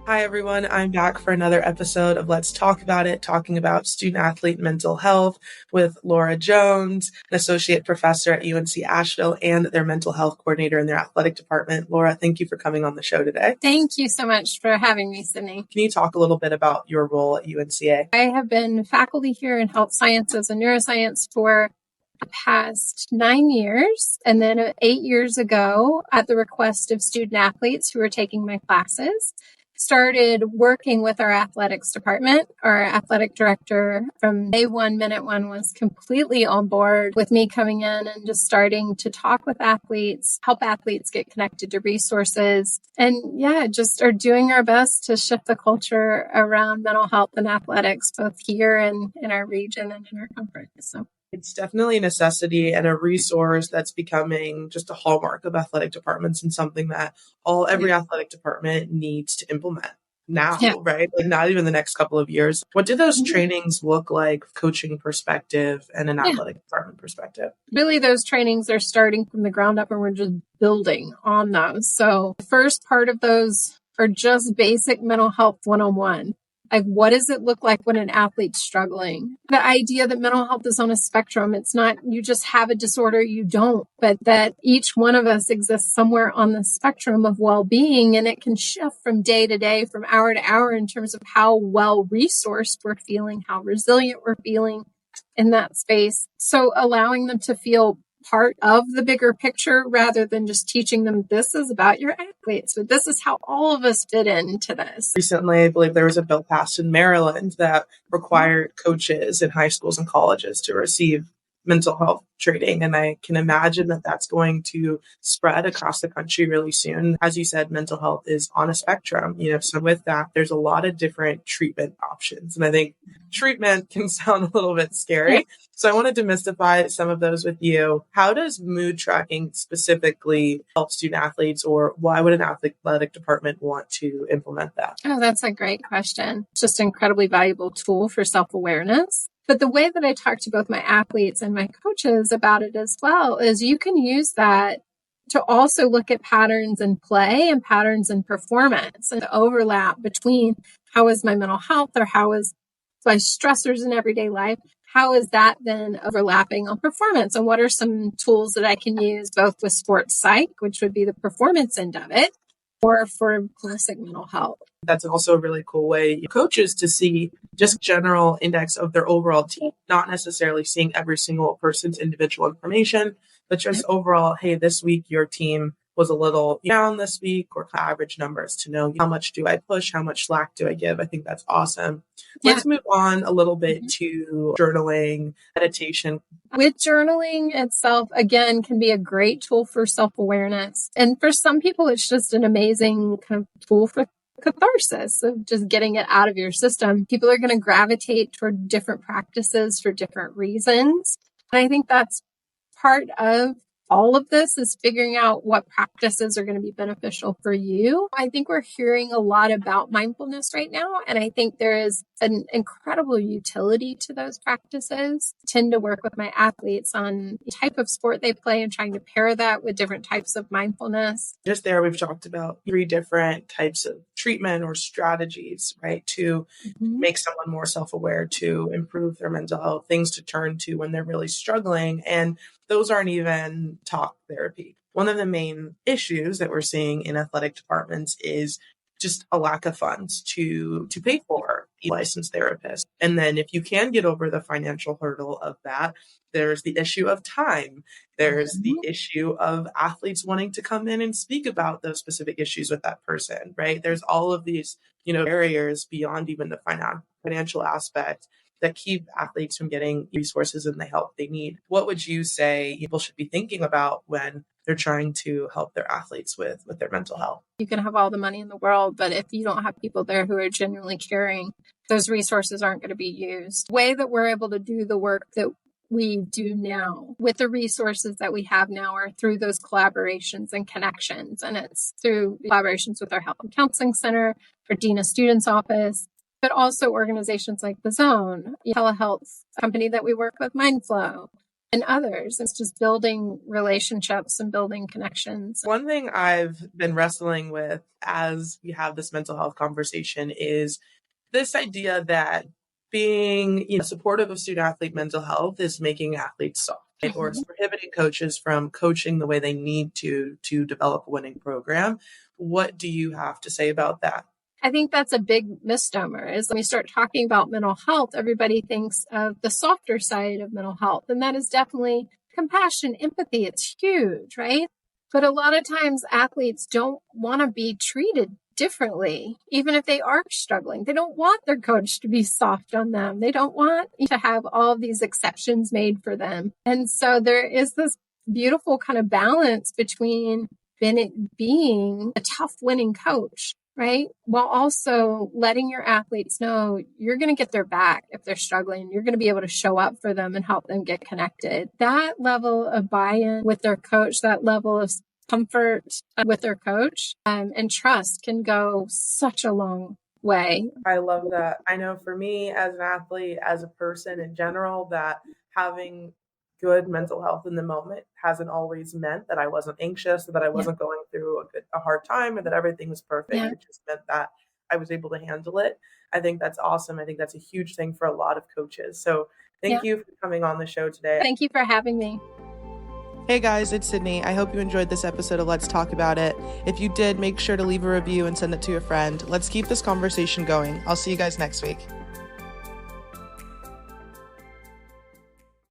Hi, everyone. I'm back for another episode of Let's Talk About It, talking about student-athlete mental health with Laura Jones, an associate professor at UNC Asheville and their mental health coordinator in their athletic department. Laura, thank you for coming on the show today. Thank you so much for having me, Sydney. Can you talk a little bit about your role at UNCA? I have been faculty here in health sciences and neuroscience for the past 9 years. And then 8 years ago, at the request of student athletes who were taking my classes, started working with our athletics department. Our athletic director from day one, minute one, was completely on board with me coming in and just starting to talk with athletes, help athletes get connected to resources, and just are doing our best to shift the culture around mental health and athletics, both here and in our region and in our conference. So it's definitely a necessity and a resource that's becoming just a hallmark of athletic departments and something that every athletic department needs to implement now, right? Like not even the next couple of years. What do those trainings look like, coaching perspective and an athletic department perspective? Really, those trainings are starting from the ground up and we're just building on those. So the first part of those are just basic mental health 101. Like, what does it look like when an athlete's struggling? The idea that mental health is on a spectrum. It's not you just have a disorder, you don't, but that each one of us exists somewhere on the spectrum of well-being, and it can shift from day to day, from hour to hour in terms of how well-resourced we're feeling, how resilient we're feeling in that space. So allowing them to feel part of the bigger picture rather than just teaching them this is about your athletes, but this is how all of us fit into this. Recently, I believe there was a bill passed in Maryland that required coaches in high schools and colleges to receive mental health training. And I can imagine that that's going to spread across the country really soon. As you said, mental health is on a spectrum, so with that, there's a lot of different treatment options. And I think treatment can sound a little bit scary. So I wanted to demystify some of those with you. How does mood tracking specifically help student athletes, or why would an athletic department want to implement that? Oh, that's a great question. It's just an incredibly valuable tool for self-awareness. But the way that I talk to both my athletes and my coaches about it as well is you can use that to also look at patterns in play and patterns in performance and the overlap between how is my mental health or how is my stressors in everyday life. How is that then overlapping on performance? And what are some tools that I can use both with sports psych, which would be the performance end of it, or for classic mental health? That's also a really cool way for coaches to see just general index of their overall team, not necessarily seeing every single person's individual information, but just overall, hey, this week your team was a little down this week, or average numbers to know how much do I push, how much slack do I give. I think that's awesome. Let's move on a little bit to journaling, meditation. With journaling itself, again, can be a great tool for self-awareness. And for some people, it's just an amazing kind of tool for catharsis of just getting it out of your system. People are going to gravitate toward different practices for different reasons. And I think that's part of all of this is figuring out what practices are going to be beneficial for you. I think we're hearing a lot about mindfulness right now, and I think there is an incredible utility to those practices. I tend to work with my athletes on the type of sport they play and trying to pair that with different types of mindfulness. Just there, we've talked about 3 different types of treatment or strategies, right, to make someone more self-aware, to improve their mental health, things to turn to when they're really struggling. And those aren't even talk therapy. One of the main issues that we're seeing in athletic departments is just a lack of funds to pay for a licensed therapist. And then if you can get over the financial hurdle of that, there's the issue of time. There's the issue of athletes wanting to come in and speak about those specific issues with that person, right? There's all of these, barriers beyond even the financial aspect that keep athletes from getting resources and the help they need. What would you say people should be thinking about when they're trying to help their athletes with their mental health? You can have all the money in the world, but if you don't have people there who are genuinely caring, those resources aren't going to be used. The way that we're able to do the work that we do now with the resources that we have now are through those collaborations and connections. And it's through collaborations with our Health and Counseling Center, our Dean of Students Office, but also organizations like The Zone, telehealth company that we work with, MindFlow, and others. It's just building relationships and building connections. One thing I've been wrestling with as we have this mental health conversation is this idea that being, supportive of student athlete mental health is making athletes soft, right? Or it's prohibiting coaches from coaching the way they need to develop a winning program. What do you have to say about that? I think that's a big misnomer is when we start talking about mental health, everybody thinks of the softer side of mental health. And that is definitely compassion, empathy. It's huge, right? But a lot of times athletes don't want to be treated differently, even if they are struggling. They don't want their coach to be soft on them. They don't want to have all of these exceptions made for them. And so there is this beautiful kind of balance between being a tough winning coach, right? While also letting your athletes know you're going to get their back if they're struggling. You're going to be able to show up for them and help them get connected. That level of buy-in with their coach, that level of comfort with their coach and trust can go such a long way. I love that. I know for me as an athlete, as a person in general, that having good mental health in the moment hasn't always meant that I wasn't anxious, or that I wasn't going through a hard time, or that everything was perfect. Yeah. It just meant that I was able to handle it. I think that's awesome. I think that's a huge thing for a lot of coaches. So thank you for coming on the show today. Thank you for having me. Hey guys, it's Sydney. I hope you enjoyed this episode of Let's Talk About It. If you did, make sure to leave a review and send it to a friend. Let's keep this conversation going. I'll see you guys next week.